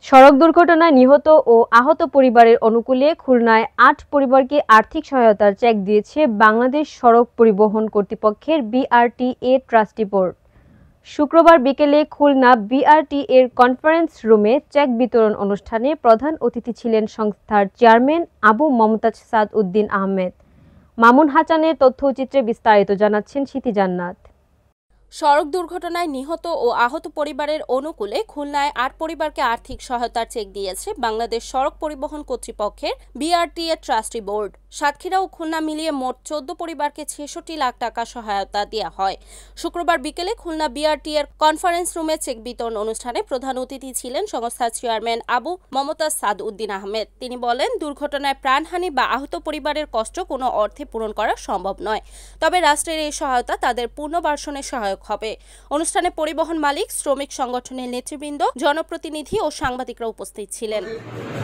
সড়ক দুর্ঘটনায় নিহত ও আহত পরিবারের অনুকূলে খুলনায় ৮ পরিবারকে আর্থিক সহায়তার চেক দিয়েছে বাংলাদেশ সড়ক পরিবহন কর্তৃপক্ষের বিআরটিএ ট্রাস্টি বোর্ড। শুক্রবার বিকেলে খুলনা বিআরটিএর কনফারেন্স রুমে চেক বিতরণ অনুষ্ঠানে প্রধান অতিথি ছিলেন সংস্থার চেয়ারম্যান আবু মমতাজ সাদ উদ্দিন আহমেদ। মামুন হাসানের তথ্যচিত্রে বিস্তারিত জানাচ্ছেন স্মৃতি জান্নাত। সড়ক দুর্ঘটনায় নিহত ও আহত পরিবারের অনুকূলে খুলনায় ৮ পরিবারকে আর্থিক সহায়তার চেক দিয়েছে বাংলাদেশ সড়ক পরিবহন কর্তৃপক্ষের বিআরটিএ ট্রাস্টি বোর্ড। সাতক্ষীরা ও খুলনা মিলিয়ে মোট ১৪ পরিবারকে ৬৬ লাখ টাকা সহায়তা দেওয়া হয়। শুক্রবার বিকেলে খুলনা বিআরটিএর কনফারেন্স রুমে চেক বিতরণ অনুষ্ঠানে প্রধান অতিথি ছিলেন সংস্থার চেয়ারম্যান আবু মমতাজ সাদ উদ্দিন আহমেদ। তিনি বলেন, দুর্ঘটনায় প্রাণহানি বা আহত পরিবারের কষ্ট কোনো অর্থে পূরণ করা সম্ভব নয়, তবে রাষ্ট্রের এই সহায়তা তাদের পুনর্বাসনে সহায়ক হবে। অনুষ্ঠানে পরিবহন মালিক, শ্রমিক সংগঠনের নেতৃবৃন্দ, জনপ্রতিনিধি ও সাংবাদিকরা উপস্থিত ছিলেন।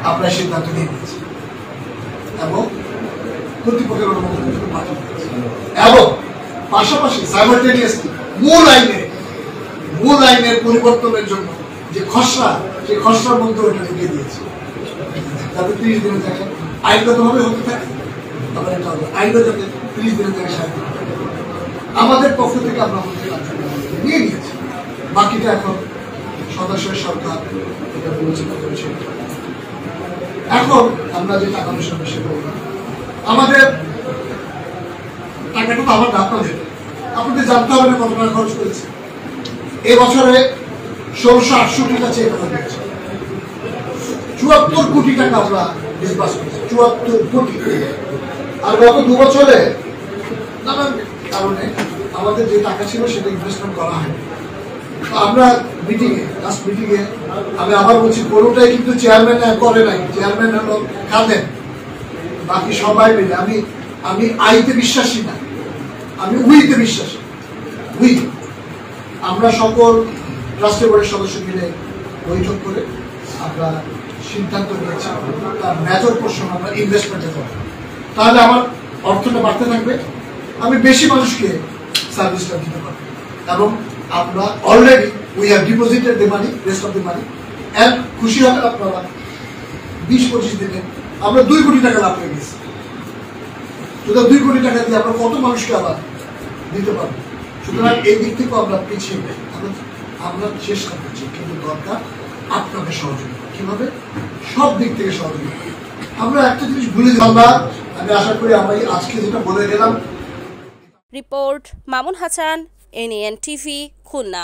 আমরা সিদ্ধান্ত নিয়েছি এবং কর্তৃপক্ষের অনুমোদন পাঠিয়েছি এবং পাশাপাশি সাইমালটেনিয়াসলি মূল আইনের পরিবর্তনের জন্য যে খসড়া, সেই খসড়ার মধ্যে ওটা লিখে দিয়েছি যাতে 30 দিনে থাকে আইনগতভাবে হতে থাকে। আবার এটা হবে আইনগত 30 দিনে থাকে সাহায্য আমাদের পক্ষ থেকে আমরা নিয়ে নিয়েছি। বাকিটা এখন সদস্যের সরকার এটা বিবেচনা করেছে। এখন আমরা যে টাকা পয়সা বেশি করবো আমাদের টাকাটা তো আমার আপনাদের জানতে হবে না কত টাকা খরচ করেছে। এবছরে ১৬৬৮ কাছে টাকা দিয়েছে, ৭৪ কোটি টাকা আমরা ডিসবার্স করেছি, ৭৪ কোটি। আর গত 2 বছরে নানান কারণে আমাদের যে টাকা ছিল সেটা ইনভেস্টমেন্ট করা হয়নি। আমরা লাস্ট মিটিংয়ে আমি আবার বলছি, কোনোটাই কিন্তু চেয়ারম্যান করে নাই। চেয়ারম্যান হলো খাদেন, বাকি সবাই মিলে। আমি আইতে বিশ্বাসী না, আমি উইতে বিশ্বাসী। আমরা সকল ট্রাস্টি বোর্ডের সদস্য মিলে বৈঠক করে আমরা সিদ্ধান্ত নিয়েছি তার মেজর পোর্শন আমরা ইনভেস্টমেন্টে করব, তাহলে আমার অর্থটা বাড়তে থাকবে, আমি বেশি মানুষকে সার্ভিসটা দিতে পারবো। এবং আমরা already we have deposited the money, rest of the money. And খুশি হবেন আপনারা, ২০-২৫ দিনে আমরা ২ কোটি টাকা লাভ হয়ে গেছি। সুতরাং ২ কোটি টাকা দিয়ে আমরা কত মানুষকে আবার দিতে পারবো। সুতরাং এই দিক থেকে আমরা পিছিয়ে নেই, আমরা চেষ্টা করছি, কিন্তু দরকার আপনাদের সহযোগিতা। কিভাবে? সব দিক থেকে সহযোগিতা। আমরা একটা জিনিস ভুলে যাই, আমি আশা করি আমি আজকে যেটা বলে গেলাম। Report Mamun Hasan, NAN TV, Khulna.